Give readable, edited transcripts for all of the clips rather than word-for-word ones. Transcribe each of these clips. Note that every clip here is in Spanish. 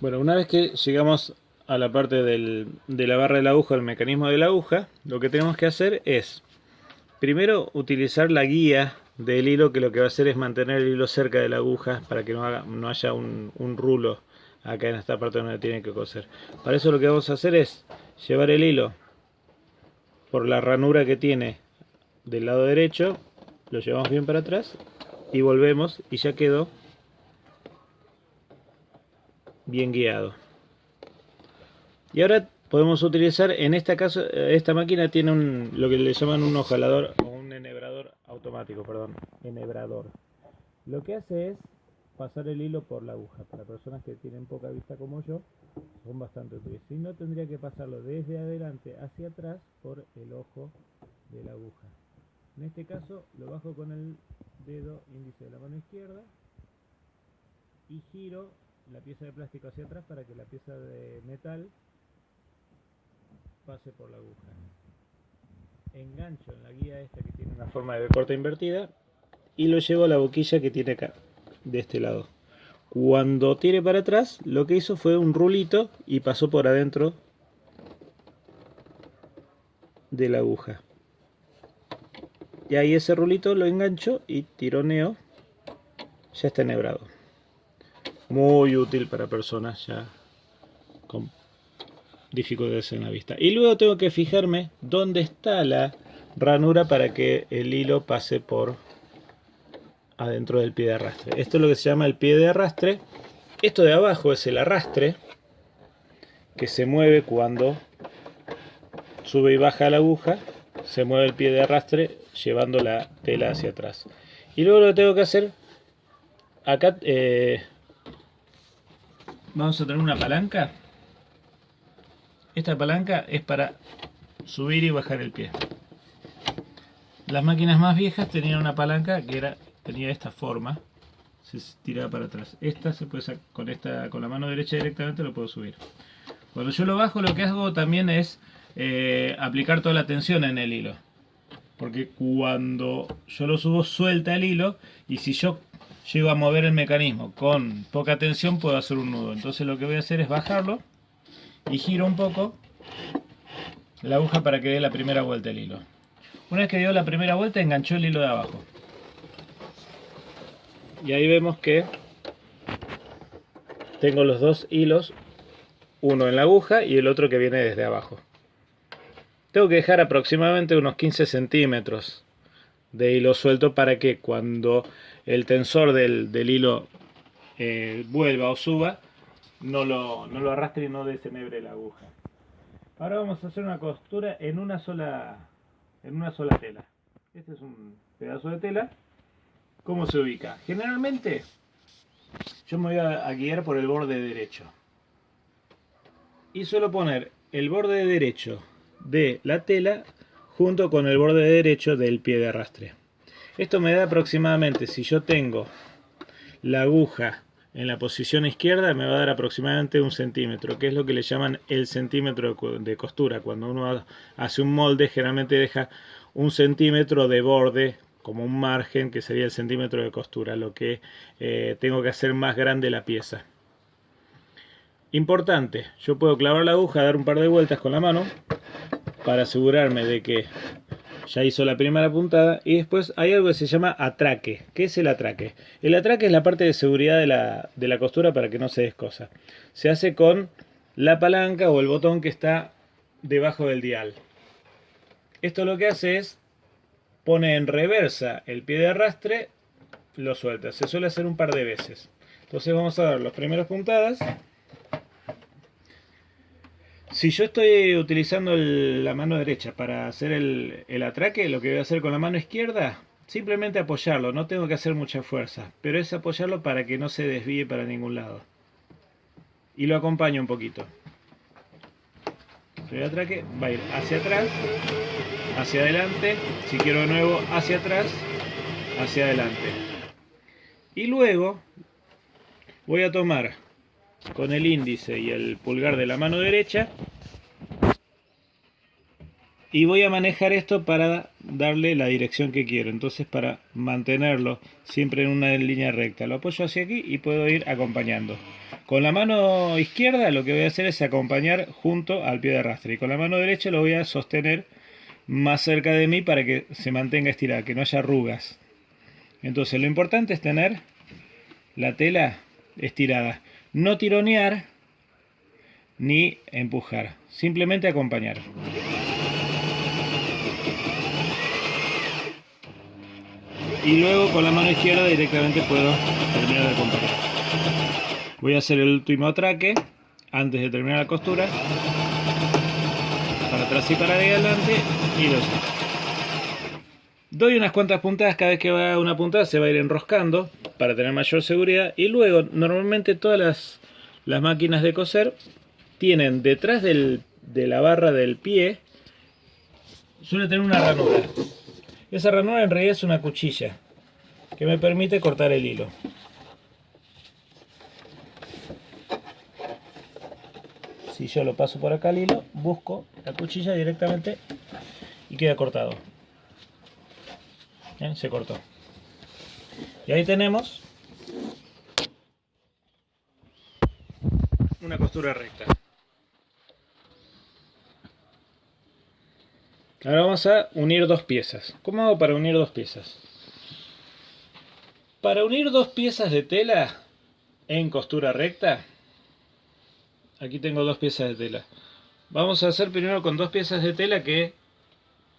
Bueno, una vez que llegamos a la parte de la barra de la aguja, el mecanismo de la aguja, lo que tenemos que hacer es primero utilizar la guía del hilo, que lo que va a hacer es mantener el hilo cerca de la aguja para que no haya un rulo acá en esta parte donde tiene que coser. Para eso lo que vamos a hacer es llevar el hilo por la ranura que tiene del lado derecho, lo llevamos bien para atrás y volvemos y ya quedó bien guiado. Y ahora podemos utilizar, en este caso, esta máquina tiene lo que le llaman un ojalador o un enhebrador automático, perdón, enhebrador. Lo que hace es pasar el hilo por la aguja. Para personas que tienen poca vista como yo, son bastante útiles. Si no, tendría que pasarlo desde adelante hacia atrás por el ojo de la aguja. En este caso, lo bajo con el dedo índice de la mano izquierda y giro la pieza de plástico hacia atrás para que la pieza de metal pase por la aguja. Engancho en la guía esta que tiene una forma de corta invertida y lo llevo a la boquilla que tiene acá, de este lado. Cuando tire para atrás, lo que hizo fue un rulito y pasó por adentro de la aguja. Y ahí ese rulito lo engancho y tironeo. Ya está enhebrado. Muy útil para personas ya con dificultades en la vista. Y luego tengo que fijarme dónde está la ranura para que el hilo pase por adentro del pie de arrastre. Esto es lo que se llama el pie de arrastre. Esto de abajo es el arrastre, que se mueve cuando sube y baja la aguja. Se mueve el pie de arrastre llevando la tela hacia atrás. Y luego lo que tengo que hacer, acá vamos a tener una palanca. Esta palanca es para subir y bajar el pie. Las máquinas más viejas tenían una palanca que tenía esta forma, se tiraba para atrás. Esta se puede sacar con la mano derecha directamente, lo puedo subir. Cuando yo lo bajo, lo que hago también es aplicar toda la tensión en el hilo, porque cuando yo lo subo suelta el hilo, y si yo llego a mover el mecanismo con poca tensión puedo hacer un nudo. Entonces lo que voy a hacer es bajarlo y giro un poco la aguja para que dé la primera vuelta el hilo. Una vez que dio la primera vuelta, enganchó el hilo de abajo. Y ahí vemos que tengo los dos hilos, uno en la aguja y el otro que viene desde abajo. Tengo que dejar aproximadamente unos 15 centímetros de hilo suelto para que cuando el tensor del hilo vuelva o suba, no lo arrastre y no desenebre la aguja. Ahora vamos a hacer una costura en una sola tela. Este es un pedazo de tela. ¿Cómo se ubica? Generalmente yo me voy a guiar por el borde derecho. Y suelo poner el borde derecho de la tela junto con el borde derecho del pie de arrastre. Esto me da aproximadamente, si yo tengo la aguja en la posición izquierda, me va a dar aproximadamente 1 centímetro, que es lo que le llaman el centímetro de costura. Cuando uno hace un molde, generalmente deja 1 centímetro de borde como un margen, que sería el centímetro de costura, lo que tengo que hacer más grande la pieza. Importante, yo puedo clavar la aguja, dar un par de vueltas con la mano para asegurarme de que ya hizo la primera puntada, y después hay algo que se llama atraque. ¿Qué es el atraque? El atraque es la parte de seguridad de la costura para que no se descosa. Se hace con la palanca o el botón que está debajo del dial. Esto lo que hace es pone en reversa el pie de arrastre, lo suelta. Se suele hacer un par de veces. Entonces vamos a dar las primeras puntadas. Si yo estoy utilizando la mano derecha para hacer el atraque, lo que voy a hacer con la mano izquierda, simplemente apoyarlo, no tengo que hacer mucha fuerza, pero es apoyarlo para que no se desvíe para ningún lado. Y lo acompaño un poquito. El atraque va a ir hacia atrás, hacia adelante, si quiero de nuevo hacia atrás, hacia adelante. Y luego voy a tomar con el índice y el pulgar de la mano derecha y voy a manejar esto para darle la dirección que quiero. Entonces, para mantenerlo siempre en una línea recta, lo apoyo hacia aquí y puedo ir acompañando. Con la mano izquierda lo que voy a hacer es acompañar junto al pie de arrastre, y con la mano derecha lo voy a sostener más cerca de mí para que se mantenga estirada, que no haya arrugas. Entonces lo importante es tener la tela estirada, no tironear ni empujar, simplemente acompañar. Y luego con la mano izquierda directamente puedo terminar de acompañar. Voy a hacer el último atraque antes de terminar la costura, para atrás y para adelante, y lo saco. Doy unas cuantas puntadas, cada vez que va una puntada se va a ir enroscando para tener mayor seguridad. Y luego, normalmente todas las máquinas de coser tienen detrás de la barra del pie, suele tener una ranura. Esa ranura en realidad es una cuchilla que me permite cortar el hilo. Si yo lo paso por acá el hilo, busco la cuchilla directamente y queda cortado. ¿Bien? Se cortó. Y ahí tenemos una costura recta. Ahora vamos a unir dos piezas. ¿Cómo hago para unir dos piezas? Para unir dos piezas de tela en costura recta, aquí tengo dos piezas de tela. Vamos a hacer primero con dos piezas de tela que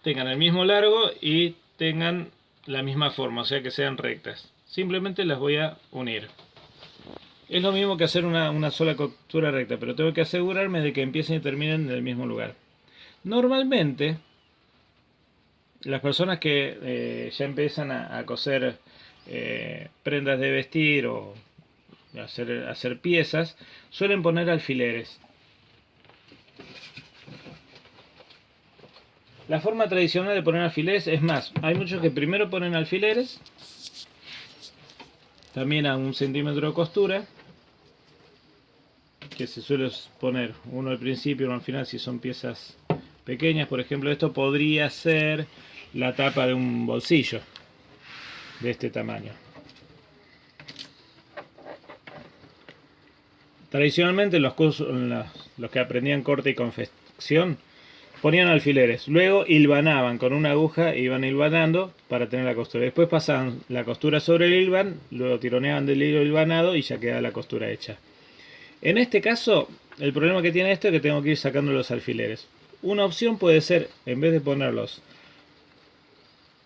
tengan el mismo largo y tengan la misma forma, o sea que sean rectas. Simplemente las voy a unir. Es lo mismo que hacer una sola costura recta, pero tengo que asegurarme de que empiecen y terminen en el mismo lugar. Normalmente, las personas que ya empiezan a coser prendas de vestir o hacer piezas, suelen poner alfileres. La forma tradicional de poner alfileres, es más, hay muchos que primero ponen alfileres, también a 1 centímetro de costura, que se suele poner uno al principio y uno al final si son piezas pequeñas. Por ejemplo, esto podría ser la tapa de un bolsillo de este tamaño. Tradicionalmente los que aprendían corte y confección ponían alfileres, luego hilvanaban con una aguja, iban hilvanando para tener la costura. Después pasaban la costura sobre el hilvan, luego tironeaban del hilo hilvanado y ya quedaba la costura hecha. En este caso, el problema que tiene esto es que tengo que ir sacando los alfileres. Una opción puede ser, en vez de ponerlos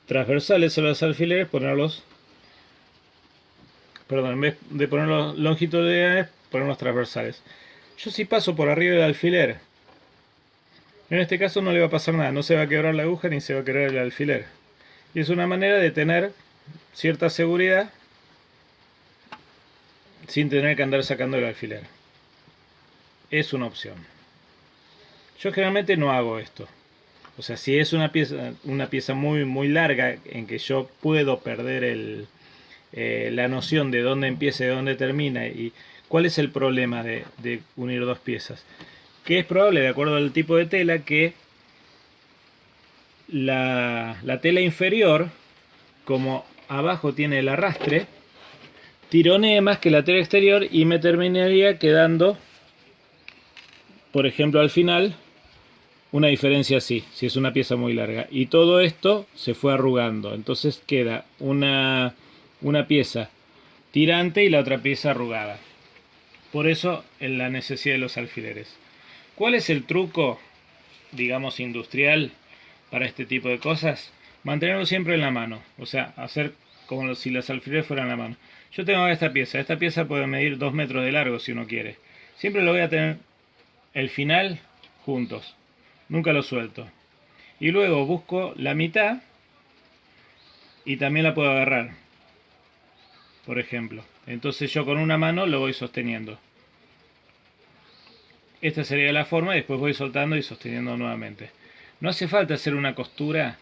transversales a los alfileres, en vez de ponerlos longitudinales, ponerlos transversales. Yo si paso por arriba del alfiler, en este caso no le va a pasar nada, no se va a quebrar la aguja ni se va a quebrar el alfiler. Y es una manera de tener cierta seguridad sin tener que andar sacando el alfiler. Es una opción. Yo generalmente no hago esto. O sea, si es una pieza muy larga en que yo puedo perder la noción de dónde empieza y dónde termina, y cuál es el problema de unir dos piezas, que es probable, de acuerdo al tipo de tela, que la tela inferior, como abajo tiene el arrastre, tironee más que la tela exterior y me terminaría quedando, por ejemplo, al final una diferencia así, si es una pieza muy larga, y todo esto se fue arrugando, entonces queda una pieza tirante y la otra pieza arrugada. Por eso la necesidad de los alfileres. ¿Cuál es el truco, digamos, industrial para este tipo de cosas? Mantenerlo siempre en la mano, o sea, hacer como si los alfileres fueran en la mano. Yo tengo esta pieza puede medir 2 metros de largo si uno quiere. Siempre lo voy a tener el final juntos, nunca lo suelto. Y luego busco la mitad y también la puedo agarrar, por ejemplo. Entonces yo con una mano lo voy sosteniendo. Esta sería la forma, y después voy soltando y sosteniendo nuevamente. No hace falta hacer una costura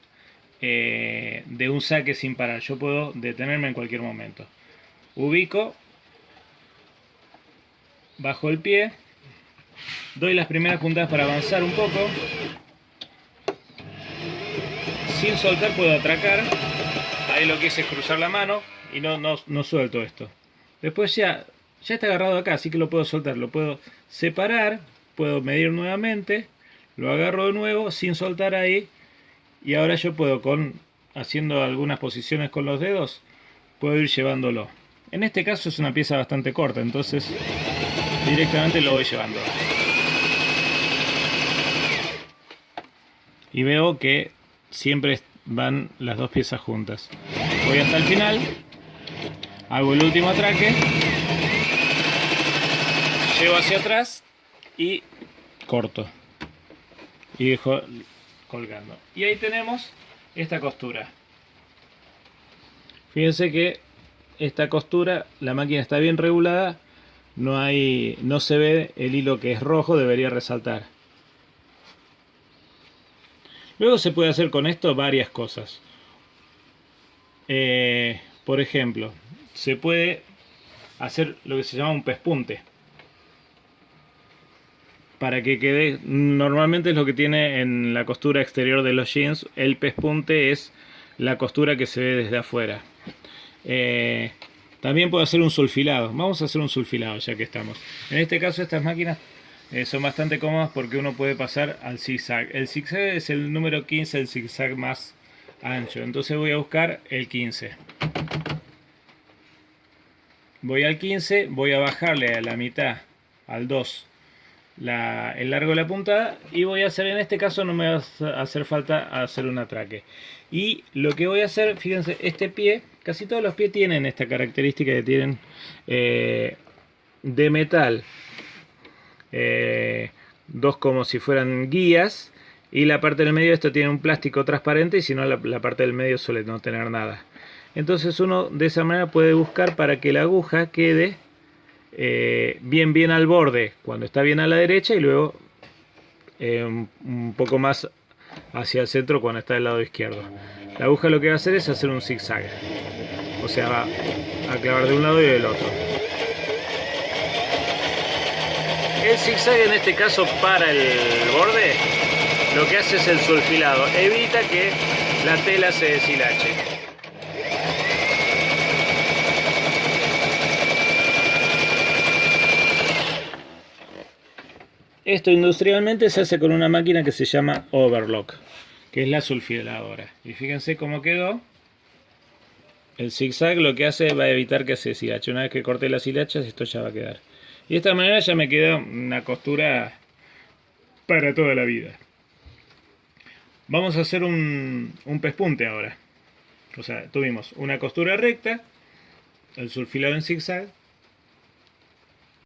de un saque sin parar. Yo puedo detenerme en cualquier momento. Ubico, bajo el pie, doy las primeras puntadas para avanzar un poco sin soltar puedo atracar. Ahí lo que hice es cruzar la mano y no suelto esto. Después ya está agarrado acá, así que lo puedo soltar. Lo puedo separar, puedo medir nuevamente, lo agarro de nuevo sin soltar ahí. Y ahora yo puedo, haciendo algunas posiciones con los dedos, puedo ir llevándolo. En este caso es una pieza bastante corta, entonces directamente lo voy llevando. Y veo que siempre van las dos piezas juntas. Voy hasta el final, hago el último atraque, llevo hacia atrás y corto. Y dejo colgando. Y ahí tenemos esta costura. Fíjense que esta costura, la máquina está bien regulada, no se ve el hilo que es rojo, debería resaltar. Luego se puede hacer con esto varias cosas. Por ejemplo, se puede hacer lo que se llama un pespunte. Para que quede, normalmente es lo que tiene en la costura exterior de los jeans. El pespunte es la costura que se ve desde afuera. También puedo hacer un sulfilado. Vamos a hacer un sulfilado ya que estamos. En este caso estas máquinas son bastante cómodas porque uno puede pasar al zigzag. El zigzag es el número 15, el zigzag más ancho. Entonces voy a buscar el 15. Voy al 15, voy a bajarle a la mitad, al 2, el largo de la puntada, y voy a hacer, en este caso no me va a hacer falta hacer un atraque. Y lo que voy a hacer, fíjense, este pie, casi todos los pies tienen esta característica que tienen de metal, dos como si fueran guías, y la parte del medio esto tiene un plástico transparente, y si no la parte del medio suele no tener nada. Entonces uno de esa manera puede buscar para que la aguja quede bien al borde cuando está bien a la derecha, y luego un poco más hacia el centro cuando está del lado izquierdo. La aguja lo que va a hacer es hacer un zigzag, o sea, va a clavar de un lado y del otro. El zigzag en este caso para el borde lo que hace es el sulfilado, evita que la tela se deshilache. Esto industrialmente se hace con una máquina que se llama overlock, que es la sulfiladora. Y fíjense cómo quedó. El zigzag lo que hace va a evitar que se deshilache. Una vez que corte las hilachas, esto ya va a quedar. Y de esta manera ya me queda una costura para toda la vida. Vamos a hacer un pespunte ahora. O sea, tuvimos una costura recta, el sulfilado en zigzag,